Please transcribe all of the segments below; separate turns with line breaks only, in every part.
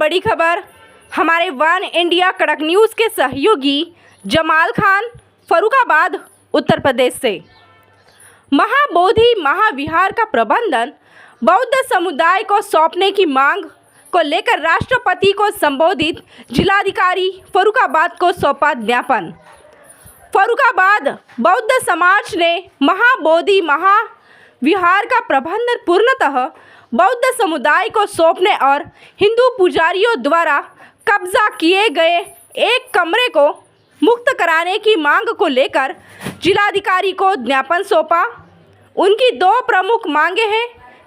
बड़ी खबर हमारे वन इंडिया कड़क न्यूज़ के सहयोगी जमाल खान फर्रुखाबाद उत्तर प्रदेश से। महाबोधि महाविहार का प्रबंधन बौद्ध समुदाय को सौंपने की मांग को लेकर राष्ट्रपति को संबोधित जिलाधिकारी फर्रुखाबाद को सौंपा ज्ञापन। फर्रुखाबाद बौद्ध समाज ने महाबोधि महाविहार का प्रबंधन पूर्णतः बौद्ध समुदाय को सौंपने और हिंदू पुजारियों द्वारा कब्जा किए गए एक कमरे को मुक्त कराने की मांग को लेकर जिलाधिकारी को ज्ञापन सौंपा। उनकी दो प्रमुख मांगें हैं।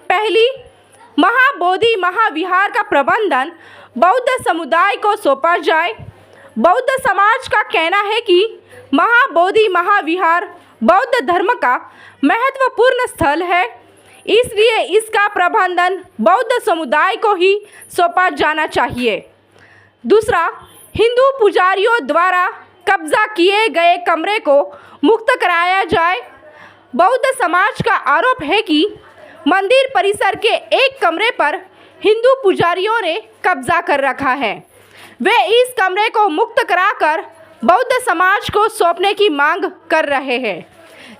पहली, महाबोधि महाविहार का प्रबंधन बौद्ध समुदाय को सौंपा जाए। बौद्ध समाज का कहना है कि महाबोधि महाविहार बौद्ध धर्म का महत्वपूर्ण स्थल है, इसलिए इसका प्रबंधन बौद्ध समुदाय को ही सौंपा जाना चाहिए। दूसरा, हिंदू पुजारियों द्वारा कब्जा किए गए कमरे को मुक्त कराया जाए। बौद्ध समाज का आरोप है कि मंदिर परिसर के एक कमरे पर हिंदू पुजारियों ने कब्जा कर रखा है। वे इस कमरे को मुक्त कराकर बौद्ध समाज को सौंपने की मांग कर रहे हैं।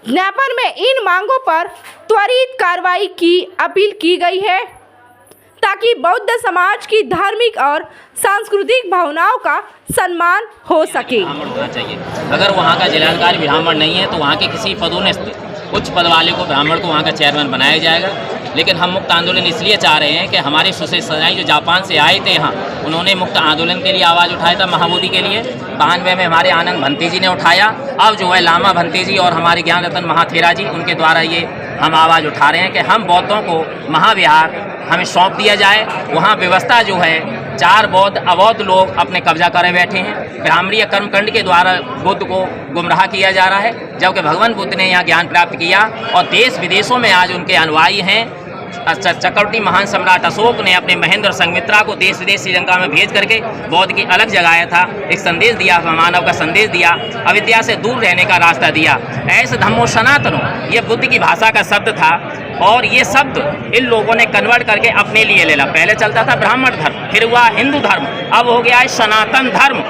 ज्ञापन में इन मांगों पर त्वरित कार्रवाई की अपील की गई है ताकि बौद्ध समाज की धार्मिक और सांस्कृतिक भावनाओं का सम्मान हो सके।
अगर वहाँ का जिलाधिकारी ब्राह्मण नहीं है तो वहाँ के किसी पदोन्नत उच्च पद वाले को ब्राह्मण को वहाँ का चेयरमैन बनाया जाएगा। लेकिन हम मुक्त आंदोलन इसलिए चाह रहे हैं कि हमारे सुशेष सजाई जो जापान से आए थे यहाँ, उन्होंने मुक्त आंदोलन के लिए आवाज़ उठाया था महाबोधि के लिए। 92 में हमारे आनंद भंते जी ने उठाया। अब जो है लामा भंते जी और हमारे ज्ञान रतन महाथेरा जी, उनके द्वारा ये हम आवाज़ उठा रहे हैं कि हम बौद्धों को महाविहार हमें सौंप दिया जाए। वहाँ व्यवस्था जो है 4 बौद्ध अबौद्ध लोग अपने कब्जा करे बैठे हैं। ब्राह्मणीय कर्मकांड के द्वारा बुद्ध को गुमराह किया जा रहा है, जबकि भगवान बुद्ध ने यहाँ ज्ञान प्राप्त किया और देश विदेशों में आज उनके अनुयायी हैं। चक्रवर्ती महान सम्राट अशोक ने अपने महेंद्र संघमित्रा को देश विदेश श्रीलंका में भेज करके बौद्ध की अलग जगाया था, एक संदेश दिया, मानव का संदेश दिया, अविद्या से दूर रहने का रास्ता दिया। ऐसे धम्मो सनातनो, ये बुद्ध की भाषा का शब्द था और ये शब्द इन लोगों ने कन्वर्ट करके अपने लिए ले ला। पहले चलता था ब्राह्मण धर्म, फिर हुआ हिंदू धर्म, अब हो गया है सनातन धर्म।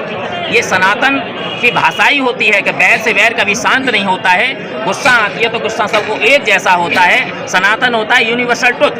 ये सनातन की भाषा ही होती है कि बैर से बैर कभी शांत नहीं होता है। गुस्सा आती है तो गुस्सा सबको एक जैसा होता है। सनातन होता है यूनिवर्सल ट्रुथ।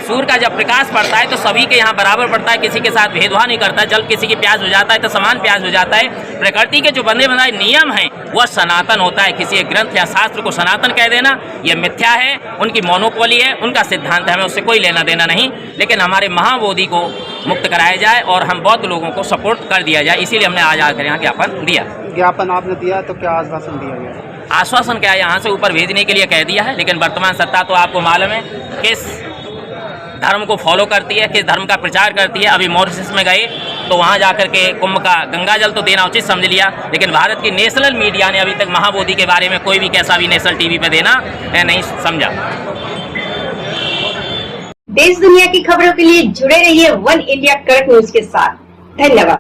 सूर्य का जब प्रकाश पड़ता है तो सभी के यहाँ बराबर पड़ता है, किसी के साथ भेदभाव नहीं करता। जल किसी की प्यास हो जाता है तो समान प्यास हो जाता है। प्रकृति के जो बंधे बनाए नियम हैं वह सनातन होता है। किसी एक ग्रंथ या शास्त्र को सनातन कह देना यह मिथ्या है, उनकी मोनोपोली है, उनका सिद्धांत है, हमें उससे कोई लेना देना नहीं। लेकिन हमारे महाबोधि को मुक्त कराया जाए और हम बौद्ध लोगों को सपोर्ट कर दिया जाए, इसीलिए हमने आज आकर यहाँ ज्ञापन दिया।
ज्ञापन आपने दिया तो क्या आश्वासन दिया गया?
आश्वासन क्या है, यहाँ से ऊपर भेजने के लिए कह दिया है। लेकिन वर्तमान सत्ता तो आपको मालूम है किस धर्म को फॉलो करती है, किस धर्म का प्रचार करती है। अभी मॉरिशस में गए तो वहाँ जाकर के कुंभ का गंगा जल तो देना उचित समझ लिया, लेकिन भारत की नेशनल मीडिया ने अभी तक महाबोधि के बारे में कोई भी कैसा भी नेशनल टीवी पे देना नहीं समझा।
देश दुनिया की खबरों के लिए जुड़े रहिए वन इंडिया कड़क न्यूज के साथ। धन्यवाद।